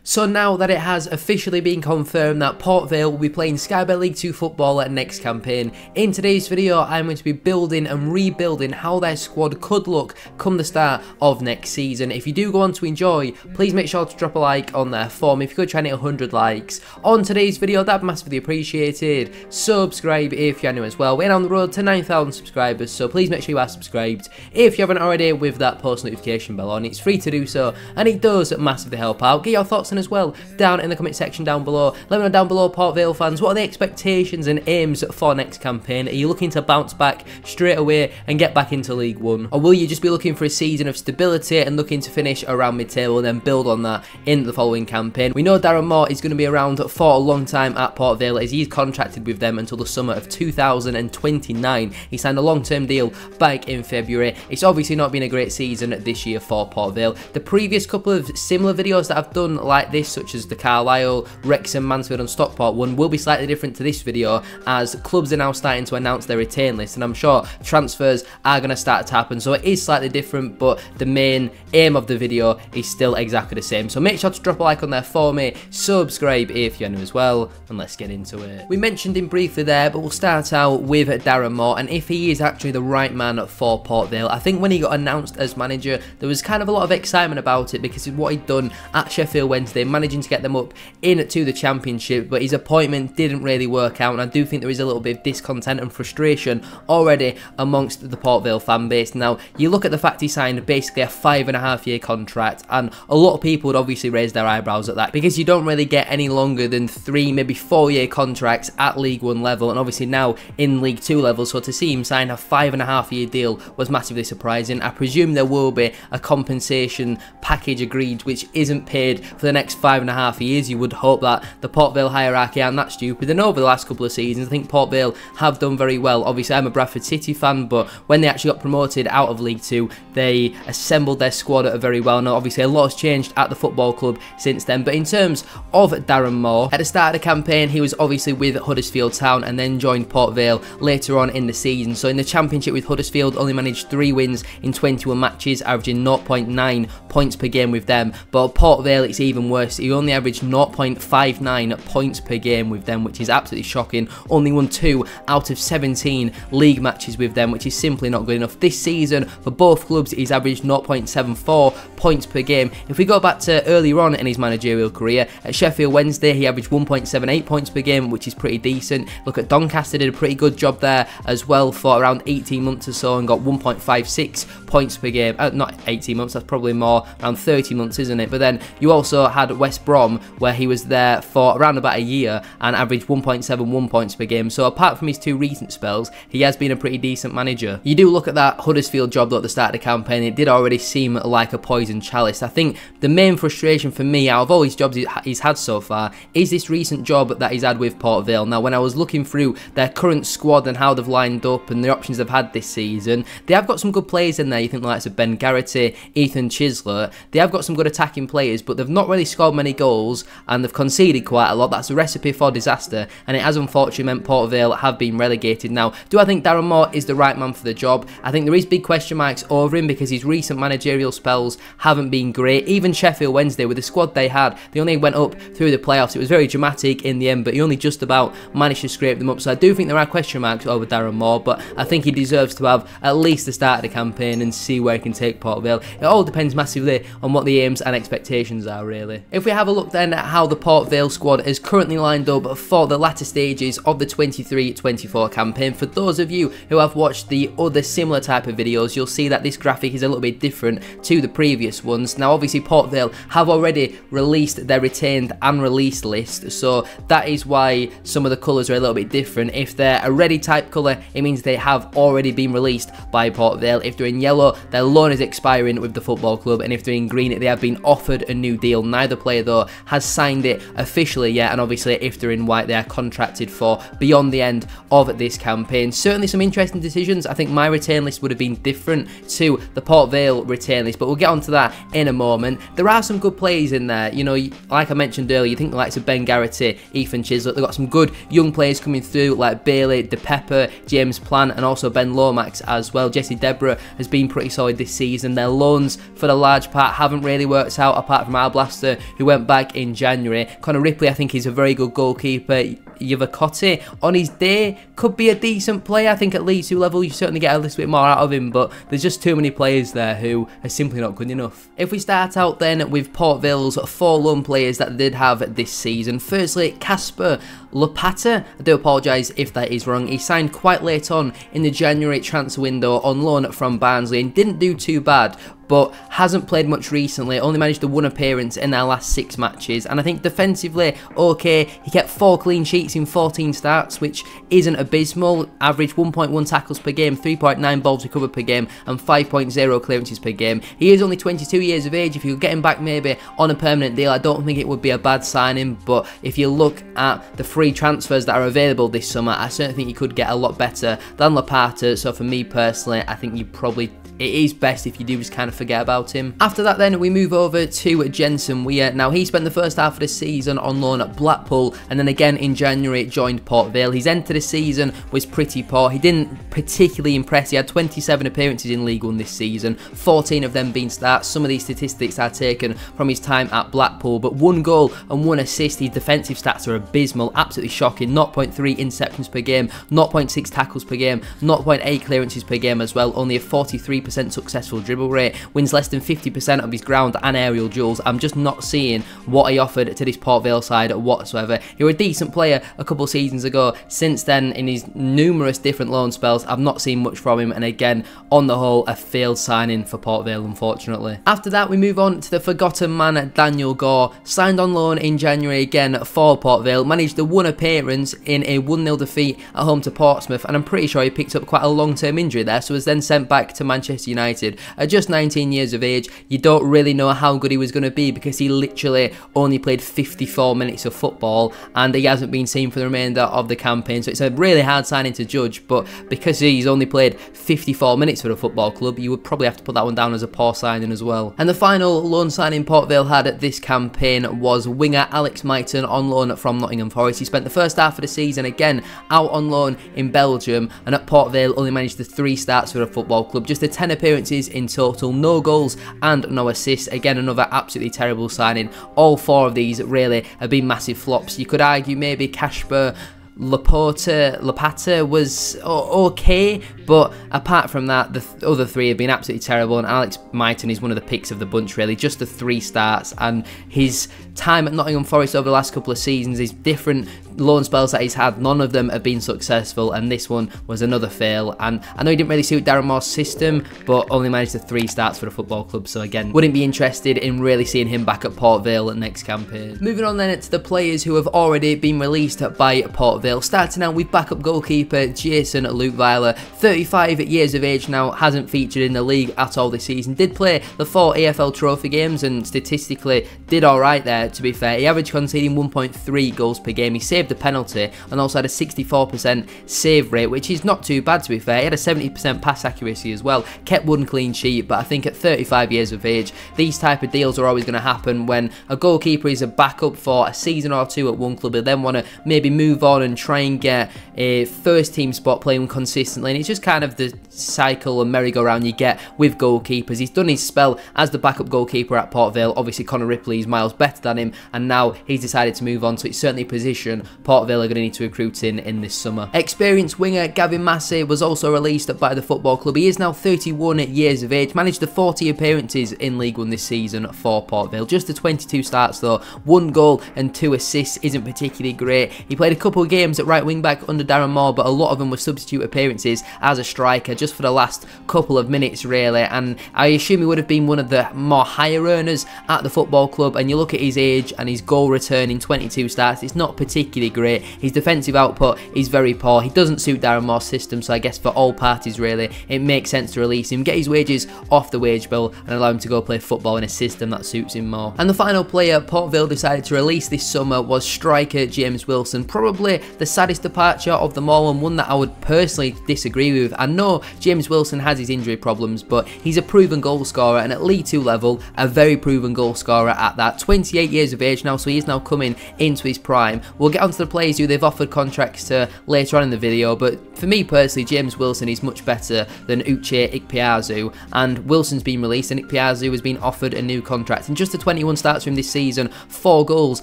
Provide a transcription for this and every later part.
So now that it has officially been confirmed that Port Vale will be playing Sky Bet League 2 football at next campaign, in today's video I'm going to be building and rebuilding how their squad could look come the start of next season. If you do go on to enjoy, please make sure to drop a like on there for me. If you could try and hit 100 likes on today's video, that'd be massively appreciated. Subscribe if you're new as well. We're on the road to 9,000 subscribers, so please make sure you are subscribed if you haven't already, with that post notification bell on. It's free to do so and it does massively help out. Get your thoughts on as well down in the comment section down below. Let me know down below, Port Vale fans, what are the expectations and aims for next campaign? Are you looking to bounce back straight away and get back into League 1? Or will you just be looking for a season of stability and looking to finish around mid-table and then build on that in the following campaign? We know Darren Moore is going to be around for a long time at Port Vale, as he's contracted with them until the summer of 2029. He signed a long-term deal back in February. It's obviously not been a great season this year for Port Vale. The previous couple of similar videos that I've done like this, such as the Carlisle, Wrexham, Mansfield and Stockport one, will be slightly different to this video, as clubs are now starting to announce their retain list, and I'm sure transfers are going to start to happen, so it is slightly different, but the main aim of the video is still exactly the same. So make sure to drop a like on there for me, subscribe if you're new as well, and let's get into it. We mentioned him briefly there, but we'll start out with Darren Moore, and if he is actually the right man for Port Vale. I think when he got announced as manager, there was kind of a lot of excitement about it because of what he'd done at Sheffield Wednesday, managing to get them up into the Championship, but his appointment didn't really work out, and I do think there is a little bit of discontent and frustration already amongst the Port Vale fan base. Now, you look at the fact he signed basically a 5.5-year contract, and a lot of people would obviously raise their eyebrows at that, because you don't really get any longer than 3, maybe 4-year contracts at League 1 level, and obviously now in League 2 level, so to see him sign a 5.5-year deal was massively surprising. I presume there will be a compensation package agreed which isn't paid for the next 5.5 years. You would hope that the Port Vale hierarchy aren't that stupid, and over the last couple of seasons I think Port Vale have done very well. Obviously I'm a Bradford City fan, but when they actually got promoted out of League 2 they assembled their squad very well. Now obviously a lot has changed at the football club since then, but in terms of Darren Moore, at the start of the campaign he was obviously with Huddersfield Town and then joined Port Vale later on in the season. So in the Championship with Huddersfield only managed 3 wins in 21 matches, averaging 0.9 points per game with them, but at Port Vale it's even worse. He only averaged 0.59 points per game with them, which is absolutely shocking. Only won 2 out of 17 league matches with them, which is simply not good enough. This season for both clubs he's averaged 0.74 points per game. If we go back to earlier on in his managerial career, at Sheffield Wednesday he averaged 1.78 points per game, which is pretty decent. Look at Doncaster, did a pretty good job there as well for around 18 months or so and got 1.56 points per game. Not 18 months, that's probably more, around 30 months, isn't it? But then you also had West Brom, where he was there for around about a year and averaged 1.71 points per game. So apart from his 2 recent spells, he has been a pretty decent manager. You do look at that Huddersfield job though at the start of the campaign, it did already seem like a poison chalice. I think the main frustration for me out of all his jobs he's had so far is this recent job that he's had with Port Vale. Now when I was looking through their current squad and how they've lined up and the options they've had this season, they have got some good players in there. You think the likes of Ben Garrity, Ethan Chislett, they have got some good attacking players, but they've not really scored many goals and they've conceded quite a lot. That's a recipe for disaster, and it has unfortunately meant Port Vale have been relegated. Now, do I think Darren Moore is the right man for the job? I think there is big question marks over him because his recent managerial spells haven't been great. Even Sheffield Wednesday, with the squad they had, they only went up through the playoffs. It was very dramatic in the end, but he only just about managed to scrape them up. So I do think there are question marks over Darren Moore, but I think he deserves to have at least the start of the campaign and see where he can take Port Vale. It all depends massively on what the aims and expectations are, really. If we have a look then at how the Port Vale squad is currently lined up for the latter stages of the 23-24 campaign, for those of you who have watched the other similar type of videos, you'll see that this graphic is a little bit different to the previous ones. Now obviously Port Vale have already released their retained and released list, so that is why some of the colours are a little bit different. If they're a ready type colour, it means they have already been released by Port Vale. If they're in yellow, their loan is expiring with the football club, and if they're in green, they have been offered a new deal. Neither player though has signed it officially yet, and obviously if they're in white, they are contracted for beyond the end of this campaign. Certainly some interesting decisions. I think my retain list would have been different to the Port Vale retain list, but we'll get onto that in a moment. There are some good players in there, you know, like I mentioned earlier. You think the likes of Ben Garrity, Ethan Chislett, they've got some good young players coming through like Bailey, De Pepper, James Plant, and also Ben Lomax as well. Jesse Deborah has been pretty solid this season. Their loans for the large part haven't really worked out, apart from Arblaster, goalkeeper who went back in January. Connor Ripley, I think, is a very good goalkeeper. Yavakote on his day could be a decent player. I think at League 2 level you certainly get a little bit more out of him, but there's just too many players there who are simply not good enough. If we start out then with Port Vale's 4 loan players that they did have this season. Firstly, Casper Lapata. I do apologise if that is wrong. He signed quite late on in the January transfer window on loan from Barnsley and didn't do too bad, but hasn't played much recently, only managed to 1 appearance in their last 6 matches, and I think defensively, okay, he kept 4 clean sheets in 14 starts, which isn't abysmal. Average 1.1 tackles per game, 3.9 balls recovered per game, and 5.0 clearances per game. He is only 22 years of age. If you could get him back maybe on a permanent deal, I don't think it would be a bad signing, but if you look at the free transfers that are available this summer, I certainly think you could get a lot better than Lapata, so for me personally, I think it is best if you do just kind of forget about him. After that then, we move over to Jensen Weir. Now, he spent the first half of the season on loan at Blackpool, and then again in January joined Port Vale. His end to the season was pretty poor. He didn't particularly impress. He had 27 appearances in League 1 this season, 14 of them being starts. Some of these statistics are taken from his time at Blackpool, but 1 goal and 1 assist. His defensive stats are abysmal, absolutely shocking. 0.3 interceptions per game, 0.6 tackles per game, 0.8 clearances per game as well, only a 43% successful dribble rate, wins less than 50% of his ground and aerial duels. I'm just not seeing what he offered to this Port Vale side whatsoever. He was a decent player a couple of seasons ago. Since then, in his numerous different loan spells, I've not seen much from him, and again, on the whole, a failed signing for Port Vale, unfortunately. After that, we move on to the forgotten man, Daniel Gore. Signed on loan in January again for Port Vale, managed the 1 appearance in a 1-0 defeat at home to Portsmouth, and I'm pretty sure he picked up quite a long-term injury there, so was then sent back to Manchester United. At just 19 years of age, you don't really know how good he was going to be because he literally only played 54 minutes of football and he hasn't been seen for the remainder of the campaign, so it's a really hard signing to judge, but because he's only played 54 minutes for a football club, you would probably have to put that one down as a poor signing as well. And the final loan signing Port Vale had at this campaign was winger Alex Myton on loan from Nottingham Forest. He spent the first half of the season again out on loan in Belgium, and at Port Vale only managed the 3 starts for a football club, just the 10 appearances in total, no goals and no assists. Again, another absolutely terrible signing. All 4 of these really have been massive flops. You could argue maybe Casper Lapata was okay, but apart from that, the other 3 have been absolutely terrible, and Alex Myton is one of the picks of the bunch really, just the 3 starts, and his time at Nottingham Forest over the last couple of seasons, his different loan spells that he's had, none of them have been successful, and this one was another fail. And I know he didn't really suit Darren Moore's system, but only managed the 3 starts for the football club, so again, wouldn't be interested in really seeing him back at Port Vale next campaign. Moving on then to the players who have already been released by Port Vale, starting out with backup goalkeeper Jason Luke-Weiler, 35 years of age now, hasn't featured in the league at all this season, did play the 4 AFL Trophy games and statistically did alright there, to be fair. He averaged conceding 1.3 goals per game, he saved a penalty and also had a 64% save rate, which is not too bad, to be fair. He had a 70% pass accuracy as well, kept 1 clean sheet, but I think at 35 years of age, these type of deals are always going to happen when a goalkeeper is a backup for a season or 2 at one club, they then want to maybe move on and try and get a first team spot playing consistently, and it's just kind of the cycle and merry-go-round you get with goalkeepers. He's done his spell as the backup goalkeeper at Port Vale. Obviously Connor Ripley is miles better than him, and now he's decided to move on, so it's certainly a position Port Vale are going to need to recruit in this summer. Experienced winger Gavin Massey was also released by the football club. He is now 31 years of age, managed the 40 appearances in League 1 this season for Port Vale. Just the 22 starts though, 1 goal and 2 assists isn't particularly great. He played a couple of games at right wing back under Darren Moore, but a lot of them were substitute appearances as a striker just for the last couple of minutes really, and I assume he would have been one of the more higher earners at the football club. And you look at his age and his goal return in 22 starts, it's not particularly great. His defensive output is very poor. He doesn't suit Darren Moore's system, so I guess for all parties really it makes sense to release him, get his wages off the wage bill and allow him to go play football in a system that suits him more. And the final player Port Vale decided to release this summer was striker James Wilson, probably the saddest departure of them all, and one that I would personally disagree with. I know James Wilson has his injury problems, but he's a proven goal scorer, and at League 2 level a very proven goal scorer at that. 28 years of age now, so he is now coming into his prime. We'll get onto the players who they've offered contracts to later on in the video, but for me personally, James Wilson is much better than Uche Ikpeazu, and Wilson's been released and Ikpeazu has been offered a new contract. And just the 21 starts for him this season, 4 goals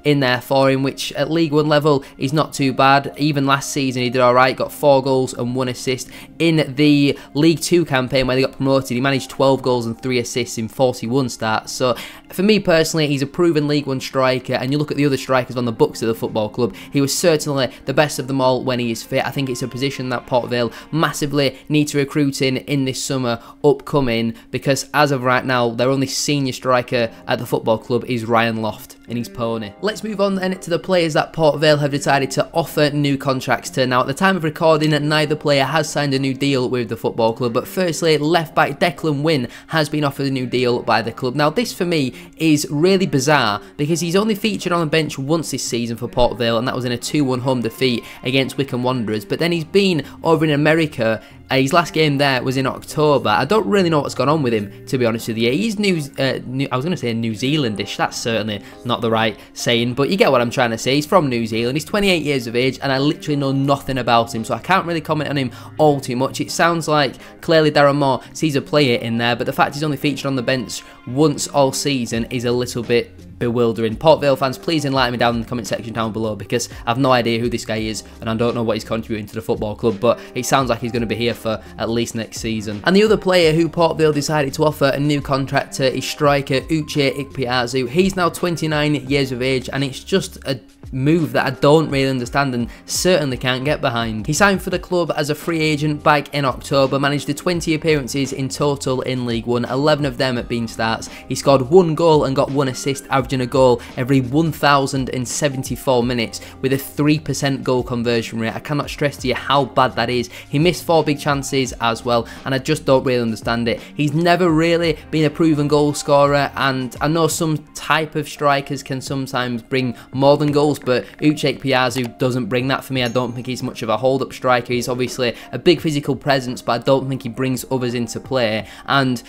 in there for him, which at League One level is not too bad. Even last season he did alright, got 4 goals and 1 assist. In the League 2 campaign where they got promoted, he managed 12 goals and 3 assists in 41 starts. So for me personally, he's a proven League 1 striker, and you look at the other strikers on the books of the football club, he was certainly the best of them all when he is fit. I think it's a position that Port Vale massively need to recruit in this summer upcoming, because as of right now, their only senior striker at the football club is Ryan Loft and his pony. Let's move on then to the players that Port Vale have decided to offer new contracts to. Now, at the time of recording, neither player has signed a new deal with the football club, but firstly, left back Declan Wynne has been offered a new deal by the club. Now, this for me is really bizarre because he's only featured on the bench once this season for Port Vale, and that was in a 2-1 home defeat against Wycombe Wanderers, but then he's been over in America. His last game there was in October. I don't really know what's gone on with him, to be honest with you. He's I was going to say New Zealandish. That's certainly not the right saying, but you get what I'm trying to say. He's from New Zealand. He's 28 years of age, and I literally know nothing about him, so I can't really comment on him all too much. It sounds like clearly Darren Moore sees a player in there, but the fact he's only featured on the bench once all season is a little bit bewildering. Port Vale fans, please enlighten me down in the comment section down below, because I've no idea who this guy is and I don't know what he's contributing to the football club, but it sounds like he's going to be here for at least next season. And the other player who Port Vale decided to offer a new contract to is striker Uche Ikpeazu. He's now 29 years of age, and it's just a move that I don't really understand and certainly can't get behind. He signed for the club as a free agent back in October, managed the 20 appearances in total in League 1, 11 of them at being starts. He scored 1 goal and got 1 assist, averaging a goal every 1,074 minutes with a 3% goal conversion rate. I cannot stress to you how bad that is. He missed 4 big chances as well, and I just don't really understand it. He's never really been a proven goal scorer, and I know some type of strikers can sometimes bring more than goals, but Uche Ikpeazu doesn't bring that for me. I don't think he's much of a hold-up striker. He's obviously a big physical presence, but I don't think he brings others into play. And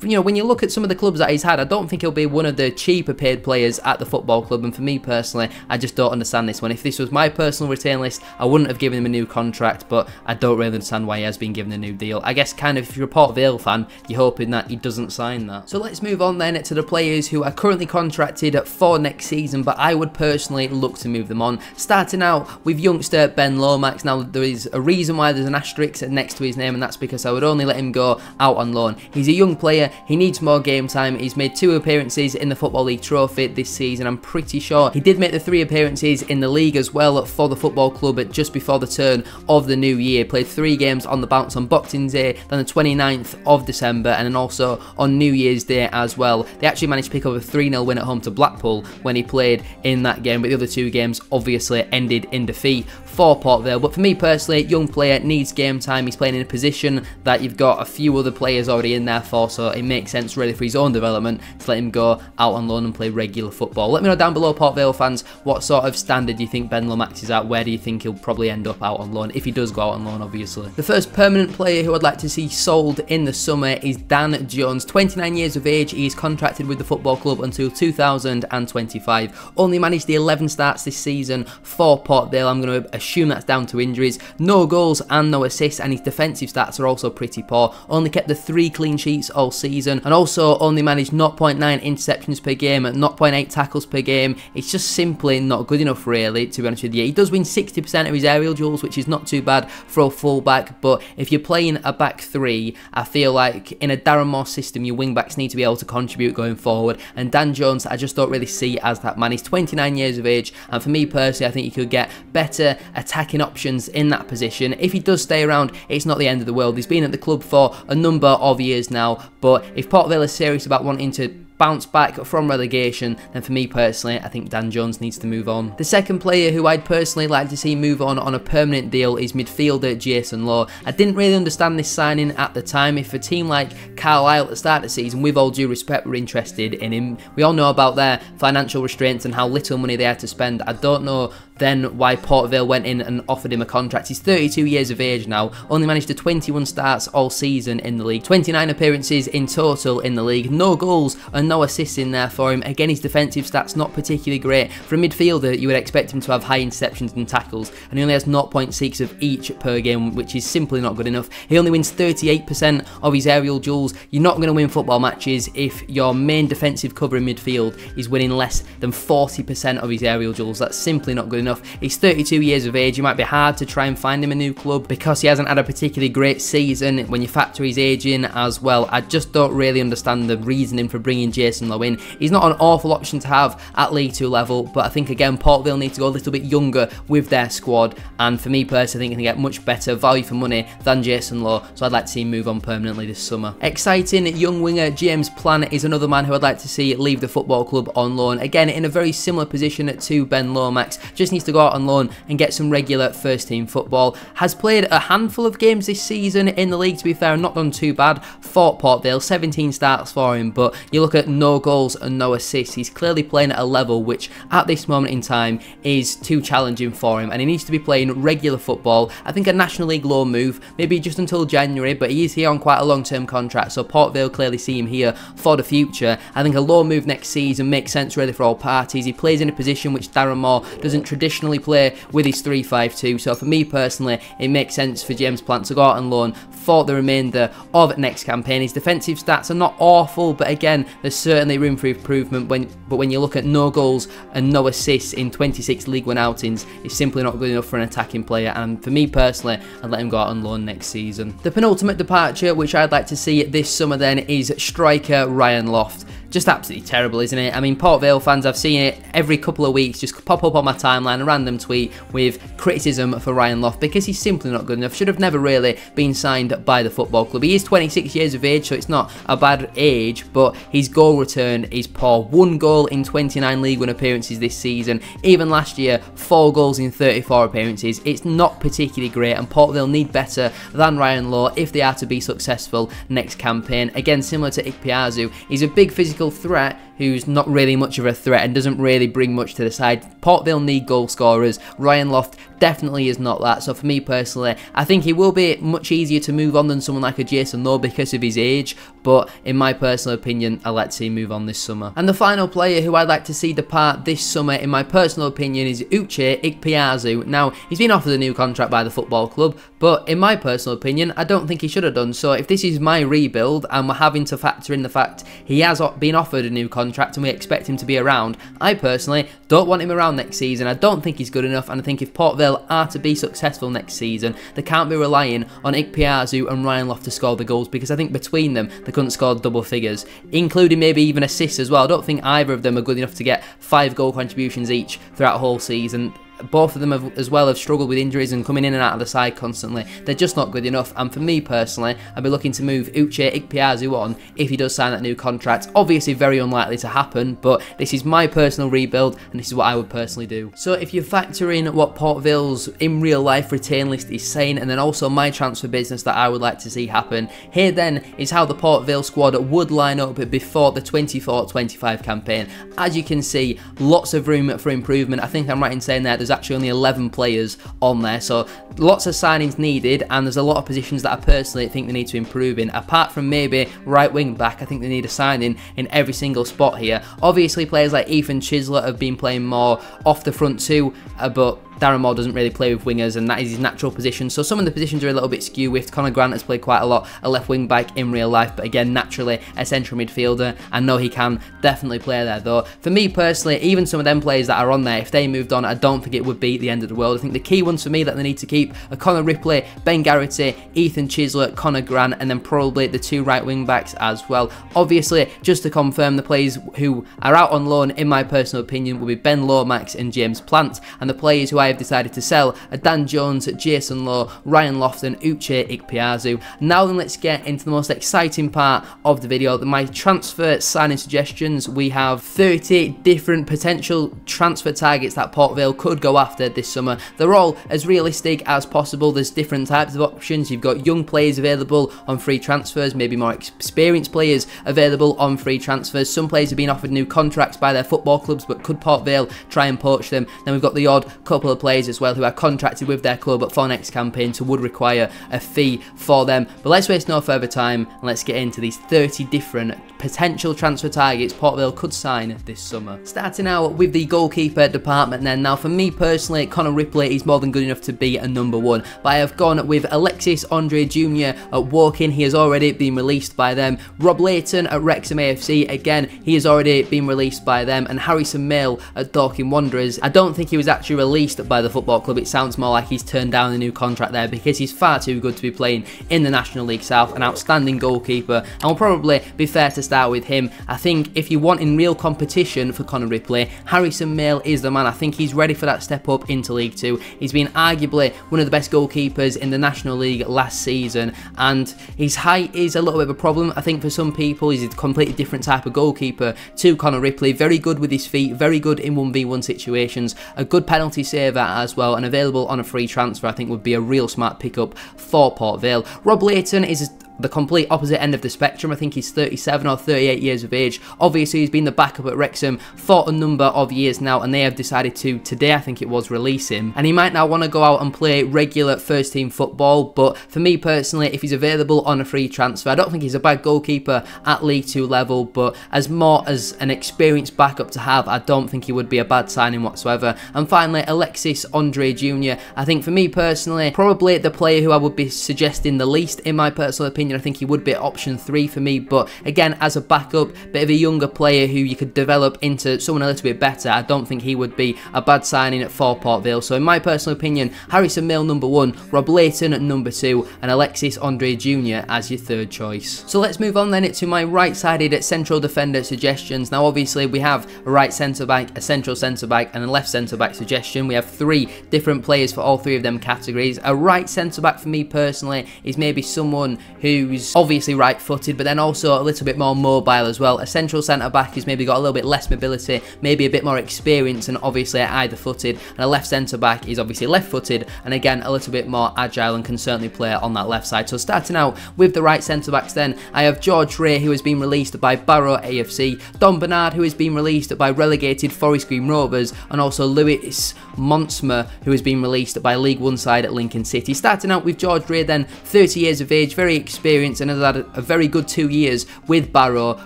you know, when you look at some of the clubs that he's had, I don't think he'll be one of the cheaper paid players at the football club, and for me personally, I just don't understand this one. If this was my personal retain list, I wouldn't have given him a new contract, but I don't really understand why he has been given a new deal. I guess kind of if you're a Port Vale fan, you're hoping that he doesn't sign that. So let's move on then to the players who are currently contracted for next season, but I would personally look to move them on. Starting out with youngster Ben Lomax. Now, there is a reason why there's an asterisk next to his name, and that's because I would only let him go out on loan. He's a young player. He needs more game time. He's made 2 appearances in the Football League Trophy this season. I'm pretty sure he did make the 3 appearances in the league as well for the football club just before the turn of the new year. Played 3 games on the bounce on Boxing Day, then the 29th of December, and then also on New Year's Day as well. They actually managed to pick up a 3-0 win at home to Blackpool when he played in that game, but the other 2 games obviously ended in defeat for Port Vale. But for me personally, young player needs game time. He's playing in a position that you've got a few other players already in there for, so it makes sense really for his own development to let him go out on loan and play regular football. Let me know down below, Port Vale fans, what sort of standard you think Ben Lomax is at. Where do you think he'll probably end up out on loan, if he does go out on loan, obviously. The first permanent player who I'd like to see sold in the summer is Dan Jones. 29 years of age, he is contracted with the football club until 2025. Only managed the 11 starts this season for Port Vale. I'm going to assume that's down to injuries. No goals and no assists, and his defensive stats are also pretty poor. Only kept the 3 clean sheets all season, and also only managed 0.9 interceptions per game and 0.8 tackles per game. It's just simply not good enough, really, to be honest with you. He does win 60% of his aerial duels, which is not too bad for a fullback, but if you're playing a back 3, I feel like in a Darren Moore system, your wing-backs need to be able to contribute going forward, and Dan Jones, I just don't really see as that man. He's 29 years of age, and for me personally, I think he could get better attacking options in that position. If he does stay around, it's not the end of the world. He's been at the club for a number of years now, but if Port Vale is serious about wanting to bounce back from relegation, then for me personally, I think Dan Jones needs to move on. The second player who I'd personally like to see move on a permanent deal is midfielder Jason Lowe. I didn't really understand this signing at the time. If a team like Carlisle at the start of the season, with all due respect, were interested in him, we all know about their financial restraints and how little money they had to spend. I don't know then why Port Vale went in and offered him a contract. He's 32 years of age now, only managed to 21 starts all season in the league, 29 appearances in total in the league, no goals and and no assists in there for him. Again, his defensive stats not particularly great. For a midfielder, you would expect him to have high interceptions and tackles, and he only has 0.6 of each per game, which is simply not good enough. He only wins 38% of his aerial duels. You're not going to win football matches if your main defensive cover in midfield is winning less than 40% of his aerial duels. That's simply not good enough. He's 32 years of age. It might be hard to try and find him a new club because he hasn't had a particularly great season when you factor his age in as well. I just don't really understand the reasoning for bringing Jason Lowe in. He's not an awful option to have at League 2 level, but I think again Port Vale need to go a little bit younger with their squad, and for me personally, I think they can get much better value for money than Jason Lowe, so I'd like to see him move on permanently this summer. Exciting young winger James Plant is another man who I'd like to see leave the football club on loan. Again, in a very similar position to Ben Lomax, just needs to go out on loan and get some regular first team football. Has played a handful of games this season in the league, to be fair, and not done too bad for Port Vale. 17 starts for him, but you look at no goals and no assists. He's clearly playing at a level which at this moment in time is too challenging for him, and he needs to be playing regular football. I think a National League loan move, maybe just until January, but he is here on quite a long-term contract, so Port Vale clearly see him here for the future. I think a loan move next season makes sense really for all parties. He plays in a position which Darren Moore doesn't traditionally play with his 3-5-2, so for me personally, it makes sense for James Plant to go out on loan for the remainder of next campaign. His defensive stats are not awful, but again, there's certainly room for improvement. When you look at no goals and no assists in 26 League One outings, it's simply not good enough for an attacking player, and for me personally, I'd let him go out on loan next season. The penultimate departure which I'd like to see this summer then is striker Ryan Loft. Just absolutely terrible, isn't it? I mean, Port Vale fans, I've seen it every couple of weeks just pop up on my timeline, a random tweet with criticism for Ryan Loft because he's simply not good enough. Should have never really been signed by the football club. He is 26 years of age, so it's not a bad age, but his goal return is poor. 1 goal in 29 League One appearances this season. Even last year, 4 goals in 34 appearances. It's not particularly great, and Port Vale need better than Ryan Lowe if they are to be successful next campaign. Again, similar to Ikpeazu, he's a big physical threat who's not really much of a threat and doesn't really bring much to the side. Port Vale need goal scorers. Ryan Loft definitely is not that, so for me personally, I think he will be much easier to move on than someone like a Jason Lowe because of his age, but in my personal opinion, I'd like to see him move on this summer. And the final player who I'd like to see depart this summer, in my personal opinion, is Uche Ikpeazu. Now, he's been offered a new contract by the football club, but in my personal opinion, I don't think he should have done. So if this is my rebuild and we're having to factor in the fact he has been offered a new contract and we expect him to be around, I personally don't want him around next season. I don't think he's good enough, and I think if Port Vale are to be successful next season, they can't be relying on Ikpeazu and Ryan Loft to score the goals, because I think between them, they couldn't score double figures, including maybe even assists as well. I don't think either of them are good enough to get 5 goal contributions each throughout the whole season. Both of them as well have struggled with injuries and coming in and out of the side constantly. They're just not good enough, and for me personally, I'd be looking to move Uche Ikpeazu on if he does sign that new contract. Obviously very unlikely to happen, but this is my personal rebuild and this is what I would personally do. So if you factor in what Port Vale's in real life retain list is saying, and then also my transfer business that I would like to see happen, here then is how the Port Vale squad would line up before the 24-25 campaign. As you can see, lots of room for improvement. I think I'm right in saying that there's actually only 11 players on there, so lots of signings needed, and there's a lot of positions that I personally think they need to improve in. Apart from maybe right wing back, I think they need a signing in every single spot here. Obviously players like Ethan Chislett have been playing more off the front too, but Darren Moore doesn't really play with wingers, and that is his natural position, so some of the positions are a little bit skew with. Connor Grant has played quite a lot a left wing back in real life, but again, naturally a central midfielder. I know he can definitely play there though. For me personally, even some of them players that are on there, if they moved on, I don't think it would be the end of the world. I think the key ones for me that they need to keep are Connor Ripley, Ben Garrity, Ethan Chislett, Connor Grant, and then probably the 2 right wing backs as well. Obviously, just to confirm, the players who are out on loan, in my personal opinion, will be Ben Lomax and James Plant, and the players who I have decided to sell are Dan Jones, Jason Lowe, Ryan Loft, and Uche Ikpeazu. Now then, let's get into the most exciting part of the video, my transfer signing suggestions. We have 30 different potential transfer targets that Port Vale could go after this summer. They're all as realistic as possible. There's different types of options. You've got young players available on free transfers, maybe more experienced players available on free transfers. Some players have been offered new contracts by their football clubs, but could Port Vale try and poach them? Then we've got the odd couple of players as well who are contracted with their club for next campaign, so would require a fee for them. But let's waste no further time and let's get into these 30 different potential transfer targets Port Vale could sign this summer. Starting out with the goalkeeper department then. Now for me personally, Connor Ripley is more than good enough to be a number one, but I have gone with Alexis Andre Jr. at Woking. He has already been released by them. Rob Layton at Wrexham AFC, again he has already been released by them. And Harrison Mail at Dorking Wanderers, I don't think he was actually released by the football club. It sounds more like he's turned down a new contract there because he's far too good to be playing in the National League South. An outstanding goalkeeper, and will probably be fair to start with him. I think if you want in real competition for Connor Ripley, Harrison Mail is the man. I think he's ready for that step up into League 2. He's been arguably one of the best goalkeepers in the National League last season, and his height is a little bit of a problem. I think for some people he's a completely different type of goalkeeper to Connor Ripley. Very good with his feet, very good in 1v1 situations, a good penalty saver as well, and available on a free transfer. I think would be a real smart pickup for Port Vale. Rob Layton is the complete opposite end of the spectrum. I think he's 37 or 38 years of age. Obviously he's been the backup at Wrexham for a number of years now, and they have decided to, today I think it was, release him, and he might now want to go out and play regular first team football. But for me personally, if he's available on a free transfer, I don't think he's a bad goalkeeper at League 2 level, but as more as an experienced backup to have, I don't think he would be a bad signing whatsoever. And finally, Alexis Andre Jr. I think for me personally, probably the player who I would be suggesting the least in my personal opinion. I think he would be option 3 for me, but again, as a backup, bit of a younger player who you could develop into someone a little bit better, I don't think he would be a bad signing for Port Vale. So in my personal opinion, Harrison Mail number 1, Rob Layton at number 2, and Alexis Andre Jr. as your third choice. So let's move on then to my right-sided central defender suggestions. Now obviously we have a right centre-back, a central centre-back, and a left centre-back suggestion. We have 3 different players for all 3 of them categories. A right centre-back for me personally is maybe someone who's obviously right-footed, but then also a little bit more mobile as well. A central centre-back who's maybe got a little bit less mobility, maybe a bit more experience, and obviously either-footed. And a left centre-back is obviously left-footed, and again a little bit more agile and can certainly play on that left side. So starting out with the right centre-backs then, I have George Ray, who has been released by Barrow AFC, Don Bernard, who has been released by relegated Forest Green Rovers, and also Lewis Monsmer, who has been released by League 1 side at Lincoln City. Starting out with George Ray then, 30 years of age, very experienced, and has had a very good 2 years with Barrow,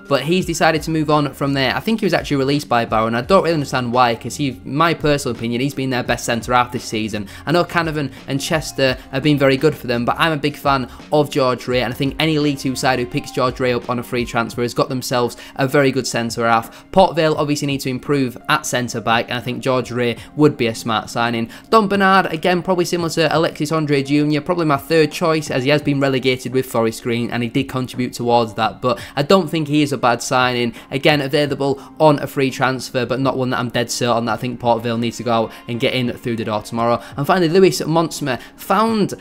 but he's decided to move on from there. I think he was actually released by Barrow, and I don't really understand why, because in my personal opinion, he's been their best centre-half this season. I know Canavan and Chester have been very good for them, but I'm a big fan of George Ray, and I think any League 2 side who picks George Ray up on a free transfer has got themselves a very good centre-half. Port Vale obviously need to improve at centre-back, and I think George Ray would be a smart signing. Don Bernard, again, probably similar to Alexis Andre Jr., probably my third choice, as he has been relegated with Forest Green, and he did contribute towards that, but I don't think he is a bad signing. Again, available on a free transfer, but not one that I'm dead set on that I think Port Vale needs to go out and get in through the door tomorrow. And finally, Lewis Monsmer, found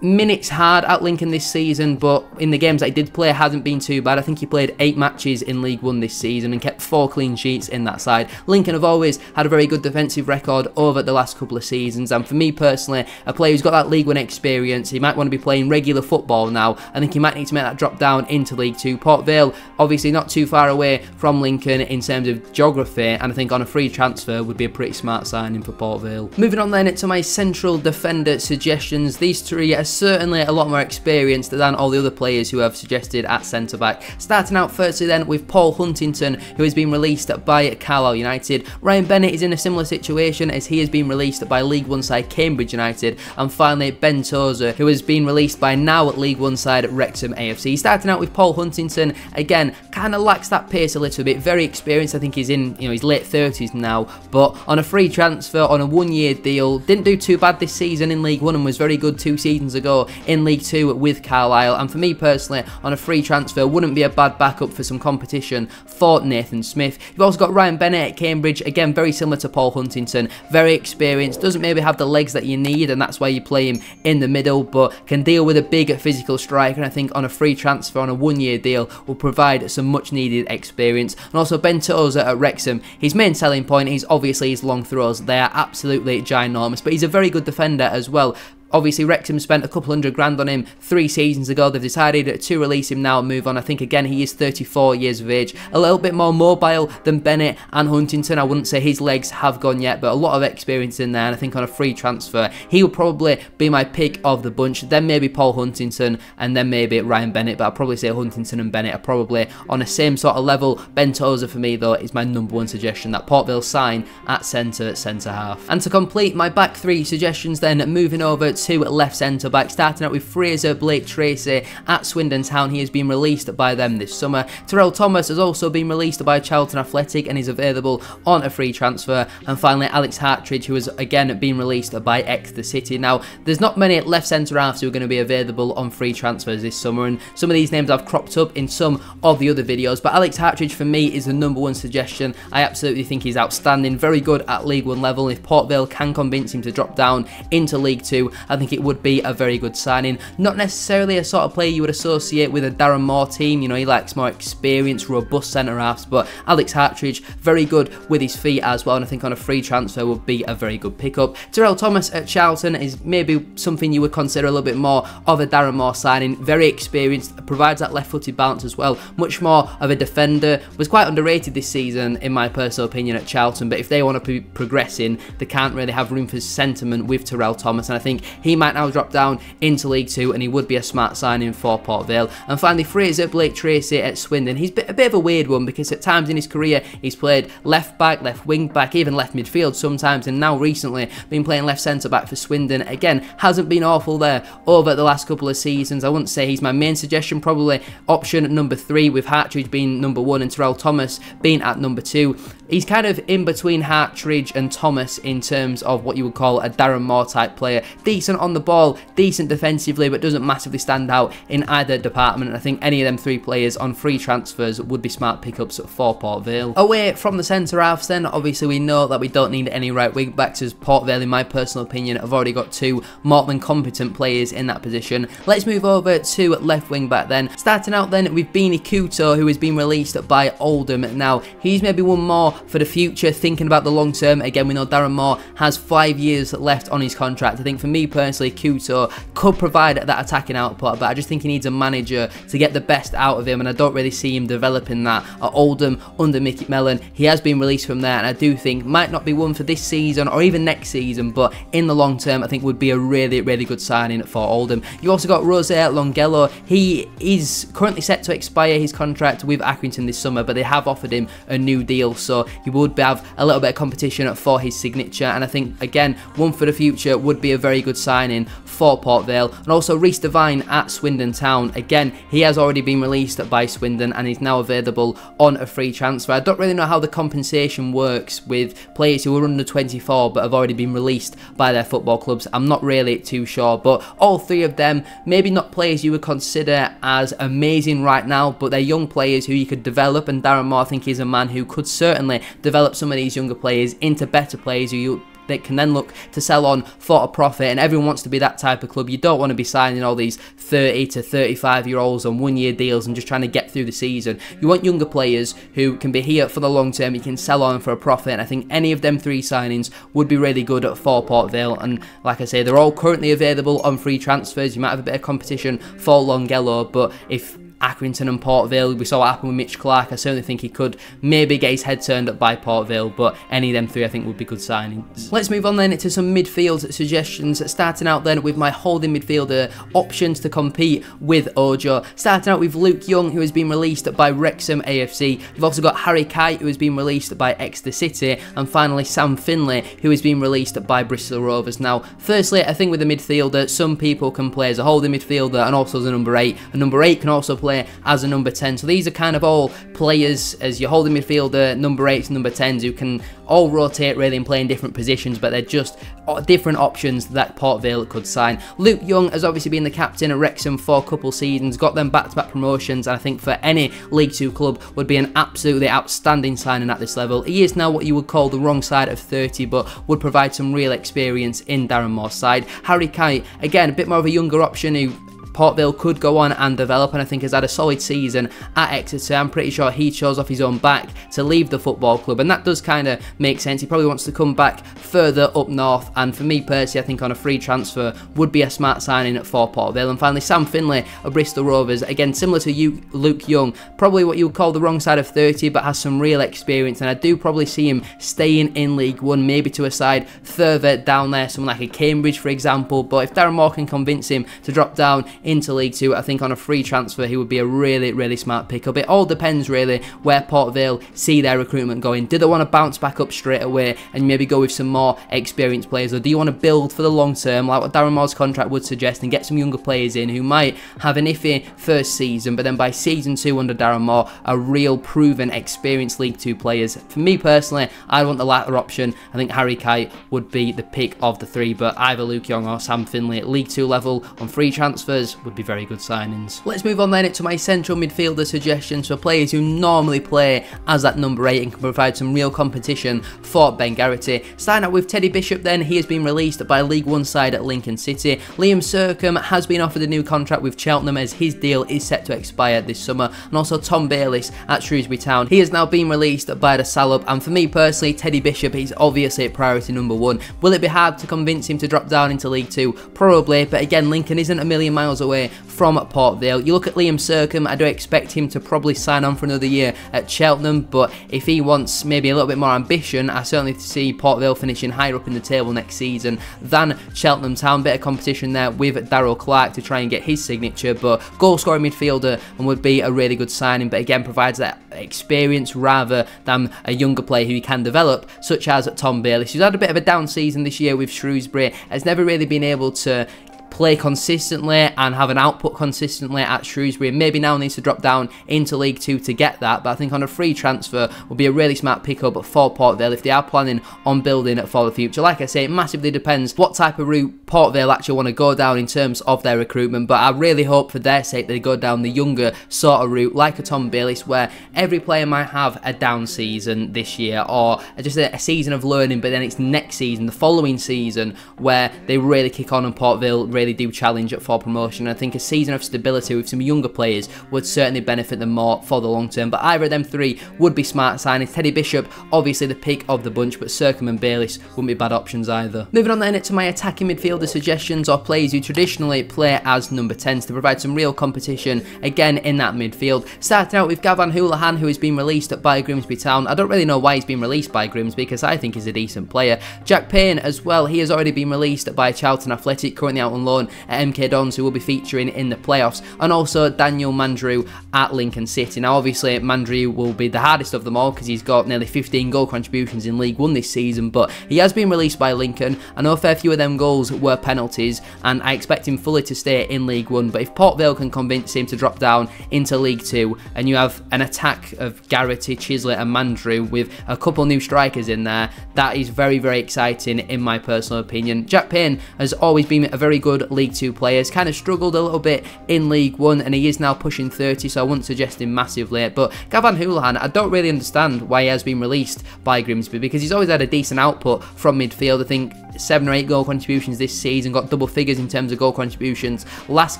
minutes hard at Lincoln this season, but in the games that he did play hasn't been too bad. I think he played 8 matches in League 1 this season and kept 4 clean sheets in that side. Lincoln have always had a very good defensive record over the last couple of seasons, and for me personally, a player who's got that League 1 experience, he might want to be playing regular football now. I think he might need to make that drop down into League 2. Port Vale, obviously not too far away from Lincoln in terms of geography, and I think on a free transfer would be a pretty smart signing for Port Vale. Moving on then to my central defender suggestions. These 3 are certainly a lot more experienced than all the other players who have suggested at centre-back. Starting out firstly then with Paul Huntington, who has been released by Carlisle United. Ryan Bennett is in a similar situation, as he has been released by League 1 side Cambridge United. And finally, Ben Tozer, who has been released by now at League 1 side Wrexham AFC. Starting out with Paul Huntington, again, kind of lacks that pace a little bit, very experienced. I think he's in his late 30s now, but on a free transfer on a 1-year deal, didn't do too bad this season in League 1 and was very good 2 seasons ago in League 2 with Carlisle. And for me personally, on a free transfer, wouldn't be a bad backup for some competition for Nathan Smith. You've also got Ryan Bennett at Cambridge, again very similar to Paul Huntington, very experienced, doesn't maybe have the legs that you need, and that's why you play him in the middle, but can deal with a big physical striker, and I think on a free transfer on a 1-year deal will provide some much needed experience. And also Ben Tozer at Wrexham, his main selling point is obviously his long throws. They are absolutely ginormous, but he's a very good defender as well. Obviously, Wrexham spent a couple $100 on him 3 seasons ago. They've decided to release him now and move on. I think, again, he is 34 years of age. A little bit more mobile than Bennett and Huntington. I wouldn't say his legs have gone yet, but a lot of experience in there. And I think on a free transfer, he would probably be my pick of the bunch. Then maybe Paul Huntington, and then maybe Ryan Bennett. But I'd probably say Huntington and Bennett are probably on the same sort of level. Ben Tozer, for me, though, is my #1 suggestion that Port Vale sign at centre half. And to complete my back 3 suggestions, then moving over to left centre back, starting out with Fraser Blake Tracy at Swindon Town. He has been released by them this summer. Terrell Thomas has also been released by Charlton Athletic and is available on a free transfer. And finally, Alex Hartridge, who has again been released by Exeter City. Now, there's not many left centre halves who are going to be available on free transfers this summer, and some of these names have cropped up in some of the other videos, but Alex Hartridge for me is the #1 suggestion. I absolutely think he's outstanding, very good at League 1 level. If Port Vale can convince him to drop down into League 2, I think it would be a very good signing. Not necessarily a sort of player you would associate with a Darren Moore team, you know, he likes more experienced, robust centre-halves, but Alex Hartridge, very good with his feet as well, and I think on a free transfer would be a very good pickup. Terrell Thomas at Charlton is maybe something you would consider a little bit more of a Darren Moore signing, very experienced, provides that left-footed bounce as well, much more of a defender, was quite underrated this season in my personal opinion at Charlton, but if they want to be progressing, they can't really have room for sentiment with Terrell Thomas, and I think he might now drop down into League 2 and he would be a smart signing for Port Vale. And finally, Fraser Blake Tracy at Swindon. He's a bit of a weird one because at times in his career he's played left back, left wing back, even left midfield sometimes, and now recently been playing left centre back for Swindon. Again, hasn't been awful there over the last couple of seasons. I wouldn't say he's my main suggestion, probably option #3 with Hartridge being #1 and Terrell Thomas being at #2. He's kind of in between Hartridge and Thomas in terms of what you would call a Darren Moore type player. Decent on the ball, decent defensively, but doesn't massively stand out in either department. And I think any of them 3 players on free transfers would be smart pickups for Port Vale. Away from the centre halves then, obviously we know that we don't need any right wing backs, as Port Vale, in my personal opinion, have already got 2 more than competent players in that position. Let's move over to left wing back then. Starting out then with Beanie Kuto, who has been released by Oldham. Now, he's maybe one more for the future, thinking about the long term. Again, we know Darren Moore has 5 years left on his contract. I think for me personally, Kuto could provide that attacking output, but I just think he needs a manager to get the best out of him, and I don't really see him developing that at Oldham under Mickey Mellon. He has been released from there, and I do think might not be one for this season or even next season, but in the long term I think would be a really, really good signing for Oldham. You also got Rose Longello. He is currently set to expire his contract with Accrington this summer, but they have offered him a new deal, so he would have a little bit of competition for his signature, and I think again one for the future would be a very good signing for Port Vale. And also Reece Devine at Swindon Town. Again, he has already been released by Swindon and is now available on a free transfer. I don't really know how the compensation works with players who are under 24 but have already been released by their football clubs. I'm not really too sure, but all 3 of them, maybe not players you would consider as amazing right now, but they're young players who you could develop, and Darren Moore I think is a man who could certainly develop some of these younger players into better players who they can then look to sell on for a profit, and everyone wants to be that type of club. You don't want to be signing all these 30 to 35 year olds on 1-year deals and just trying to get through the season. You want younger players who can be here for the long term, you can sell on for a profit, and I think any of them 3 signings would be really good for Port Vale. And like I say, they're all currently available on free transfers. You might have a bit of competition for Longello, but if Accrington and Port Vale, we saw what happened with Mitch Clark, I certainly think he could maybe get his head turned up by Port Vale, but any of them 3 I think would be good signings. Let's move on then to some midfield suggestions, starting out then with my holding midfielder options to compete with Ojo. Starting out with Luke Young, who has been released by Wrexham AFC. You've also got Harry Kite, who has been released by Exeter City, and finally Sam Finlay, who has been released by Bristol Rovers. Now, firstly, I think with a midfielder, some people can play as a holding midfielder and also as a number 8. A number 8 can also play as a number 10. So these are kind of all players as your holding midfielder, number 8s and number 10s, who can all rotate really and play in different positions, but they're just different options that Port Vale could sign. Luke Young has obviously been the captain at Wrexham for a couple seasons, got them back-to-back promotions, and I think for any League 2 club would be an absolutely outstanding signing at this level. He is now what you would call the wrong side of 30, but would provide some real experience in Darren Moore's side. Harry Kite, again, a bit more of a younger option who Port Vale could go on and develop, and I think has had a solid season at Exeter. I'm pretty sure he chose off his own back to leave the football club, and that does kind of make sense. He probably wants to come back further up north, and for me personally, I think on a free transfer would be a smart signing for Port Vale. And finally, Sam Finlay of Bristol Rovers, again similar to Luke Young, probably what you would call the wrong side of 30, but has some real experience, and I do probably see him staying in League One, maybe to a side further down there, someone like a Cambridge for example. But if Darren Moore can convince him to drop down into League Two, I think on a free transfer he would be a really smart pickup. It all depends really where Port Vale see their recruitment going. Do they want to bounce back up straight away and maybe go with some more experienced players, or do you want to build for the long term like what Darren Moore's contract would suggest and get some younger players in who might have an iffy first season, but then by season 2 under Darren Moore are real proven experienced League 2 players? For me personally, I want the latter option. I think Harry Kite would be the pick of the three, but either Luke Young or Sam Finlay at League 2 level on free transfers would be very good signings. Let's move on then to my central midfielder suggestions for players who normally play as that number 8 and can provide some real competition for Ben Garrity. Starting out with Teddy Bishop then, he has been released by League 1 side at Lincoln City. Liam Sercombe has been offered a new contract with Cheltenham as his deal is set to expire this summer, and also Tom Bayliss at Shrewsbury Town. He has now been released by the Salop, and for me personally, Teddy Bishop is obviously priority number 1. Will it be hard to convince him to drop down into League 2? Probably, but again, Lincoln isn't a million miles away from Port Vale. You look at Liam Sercombe, I do expect him to probably sign on for another year at Cheltenham, but if he wants maybe a little bit more ambition, I certainly see Port Vale finishing higher up in the table next season than Cheltenham Town. Bit of competition there with Darryl Clark to try and get his signature, but goal scoring midfielder and would be a really good signing, but again provides that experience rather than a younger player who he can develop, such as Tom Bayliss, who's had a bit of a down season this year with Shrewsbury, has never really been able to play consistently and have an output consistently at Shrewsbury, and maybe now needs to drop down into League 2 to get that. But I think on a free transfer would be a really smart pickup for Port Vale if they are planning on building for the future. Like I say, it massively depends what type of route Port Vale actually want to go down in terms of their recruitment, but I really hope for their sake they go down the younger sort of route like a Tom Bayliss, where every player might have a down season this year or just a season of learning, but then it's next season, the following season, where they really kick on and Port Vale really do challenge for promotion. I think a season of stability with some younger players would certainly benefit them more for the long term, but either of them three would be smart signings. Teddy Bishop, obviously the pick of the bunch, but Sercombe and Bayliss wouldn't be bad options either. Moving on then to my attacking midfielder suggestions, or players who traditionally play as number 10s to provide some real competition again in that midfield. Starting out with Gavan Houlihan, who has been released by Grimsby Town. I don't really know why he's been released by Grimsby, because I think he's a decent player. Jack Payne as well, he has already been released by Charlton Athletic, currently out on loan at MK Dons, who will be featuring in the playoffs, and also Daniel Mandrew at Lincoln City. Now obviously Mandrew will be the hardest of them all because he's got nearly 15 goal contributions in League 1 this season, but he has been released by Lincoln. I know a fair few of them goals were penalties, and I expect him fully to stay in League 1, but if Port Vale can convince him to drop down into League 2 and you have an attack of Garrity, Chislett and Mandrew with a couple new strikers in there, that is very exciting in my personal opinion. Jack Payne has always been a very good League 2 player, has kind of struggled a little bit in League 1 and he is now pushing 30, so I wouldn't suggest him massively. But Gavan Houlihan, I don't really understand why he has been released by Grimsby, because he's always had a decent output from midfield. I think 7 or 8 goal contributions this season, got double figures in terms of goal contributions last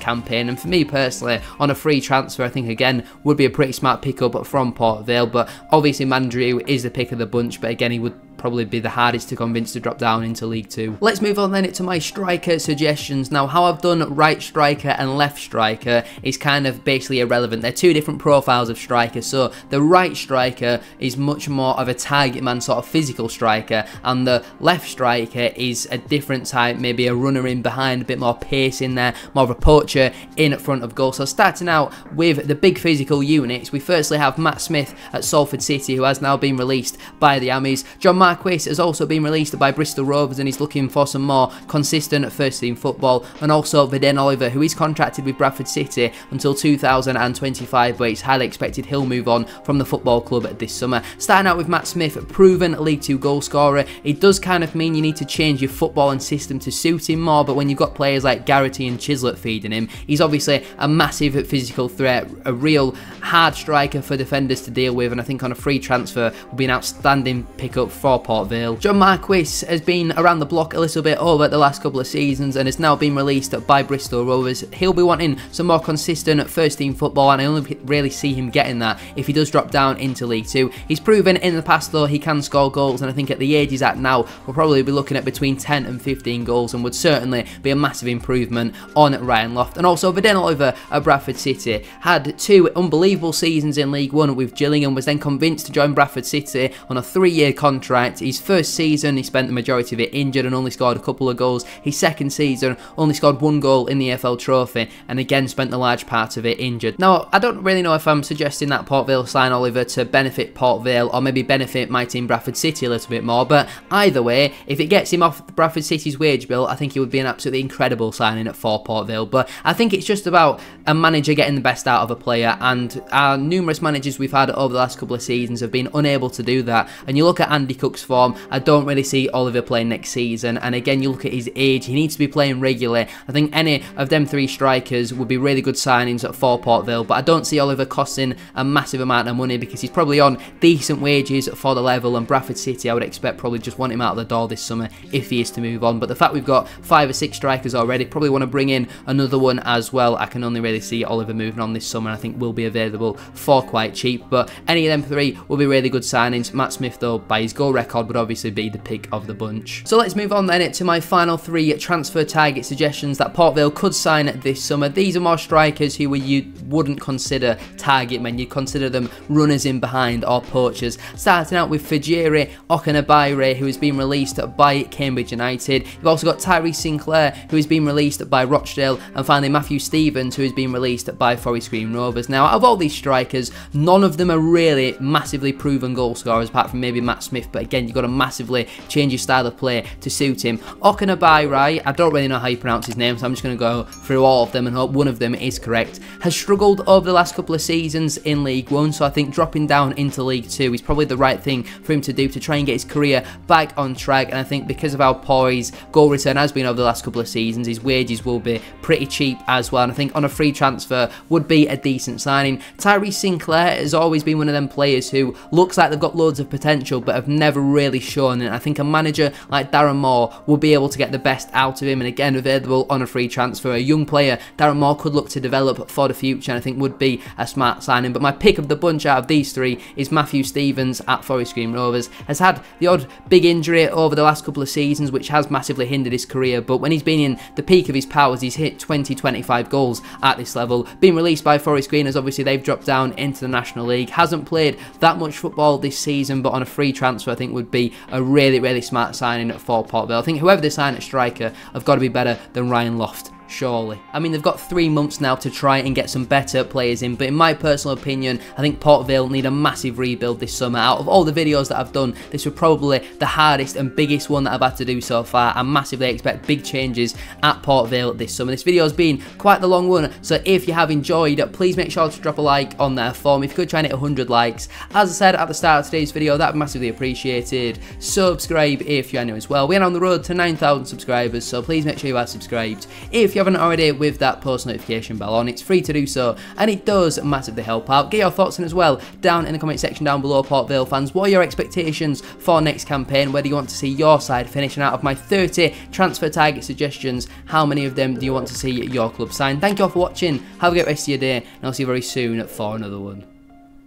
campaign, and for me personally, on a free transfer, I think again would be a pretty smart pickup from Port Vale. But obviously Mandrew is the pick of the bunch, but again he would probably be the hardest to convince to drop down into League 2. Let's move on then to my striker suggestions. Now, how I've done right striker and left striker is kind of basically irrelevant. They're two different profiles of striker. So the right striker is much more of a target man sort of physical striker, and the left striker is a different type, maybe a runner in behind, a bit more pace in there, more of a poacher in front of goal. So starting out with the big physical units, we firstly have Matt Smith at Salford City, who has now been released by the Ammies. John Marquis has also been released by Bristol Rovers and he's looking for some more consistent first team football, and also Viden Oliver, who is contracted with Bradford City until 2025, but it's highly expected he'll move on from the football club this summer. Starting out with Matt Smith, proven League 2 goal scorer. It does kind of mean you need to change your football and system to suit him more, but when you've got players like Garrity and Chislett feeding him, he's obviously a massive physical threat, a real hard striker for defenders to deal with, and I think on a free transfer would be an outstanding pickup for for Port Vale. John Marquis has been around the block a little bit over the last couple of seasons and has now been released by Bristol Rovers. He'll be wanting some more consistent first team football, and I only really see him getting that if he does drop down into League 2. He's proven in the past though he can score goals, and I think at the age he's at now we'll probably be looking at between 10 and 15 goals, and would certainly be a massive improvement on Ryan Loft. And also Viden Oliver at Bradford City had 2 unbelievable seasons in League 1 with Gillingham, was then convinced to join Bradford City on a 3-year contract. His first season he spent the majority of it injured and only scored a couple of goals. His second season only scored 1 goal in the EFL Trophy and again spent the large part of it injured. Now I don't really know if I'm suggesting that Port Vale sign Oliver to benefit Port Vale or maybe benefit my team Bradford City a little bit more, but either way, if it gets him off Bradford City's wage bill, I think he would be an absolutely incredible signing for Port Vale. But I think it's just about a manager getting the best out of a player, and our numerous managers we've had over the last couple of seasons have been unable to do that. And you look at Andy Cook's form, I don't really see Oliver playing next season, and again you look at his age, he needs to be playing regularly. I think any of them 3 strikers would be really good signings for Port Vale, but I don't see Oliver costing a massive amount of money because he's probably on decent wages for the level, and Bradford City I would expect probably just want him out of the door this summer if he is to move on. But the fact we've got 5 or 6 strikers already, probably want to bring in another one as well. I can only really see Oliver moving on this summer. I think will be available for quite cheap, but any of them 3 will be really good signings. Matt Smith though, by his goal record, would obviously be the pick of the bunch. So let's move on then to my final 3 transfer target suggestions that Port Vale could sign this summer. These are more strikers who you wouldn't consider target men, you'd consider them runners in behind or poachers. Starting out with Fajiri Okenabaire, who has been released by Cambridge United. You've also got Tyrese Sinclair, who has been released by Rochdale, and finally Matthew Stevens, who has been released by Forest Green Rovers. Now, out of all these strikers, none of them are really massively proven goal scorers, apart from maybe Matt Smith, but again, you've got to massively change your style of play to suit him. Okenabaire, I don't really know how you pronounce his name, so I'm just going to go through all of them and hope one of them is correct. Has struggled over the last couple of seasons in League 1, so I think dropping down into League 2 is probably the right thing for him to do to try and get his career back on track. And I think because of how poor his goal return has been over the last couple of seasons, his wages will be pretty cheap as well, and I think on a free transfer would be a decent signing. Tyrese Sinclair has always been one of them players who looks like they've got loads of potential but have never really shown it. I think a manager like Darren Moore will be able to get the best out of him, and again available on a free transfer. A young player Darren Moore could look to develop for the future, and I think would be a smart signing. But my pick of the bunch out of these 3 is Matthew Stevens at Forest Green Rovers. Has had the odd big injury over the last couple of seasons which has massively hindered his career, but when he's been in the peak of his powers he's hit 20-25 goals at this level. Being released by Forest Green as obviously they've dropped down into the National League. Hasn't played that much football this season, but on a free transfer I think would be a really smart signing for Port Vale. I think whoever they sign at striker have got to be better than Ryan Loft. Surely. I mean, they've got 3 months now to try and get some better players in, but in my personal opinion, I think Port Vale need a massive rebuild this summer. Out of all the videos that I've done, this was probably the hardest and biggest one that I've had to do so far. I massively expect big changes at Port Vale this summer. This video has been quite the long one, so if you have enjoyed, please make sure to drop a like on there for me. If you could try and hit 100 likes. As I said at the start of today's video, that would be massively appreciated. Subscribe if you're new as well. We're on the road to 9,000 subscribers, so please make sure you are subscribed. If you haven't already, with that post notification bell on, it's free to do so and it does massively help out. Get your thoughts in as well down in the comment section down below, Port Vale fans. What are your expectations for next campaign? Where do you want to see your side finishing? Out of my 30 transfer target suggestions, how many of them do you want to see your club sign? Thank you all for watching, have a great rest of your day, and I'll see you very soon for another one.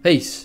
Peace.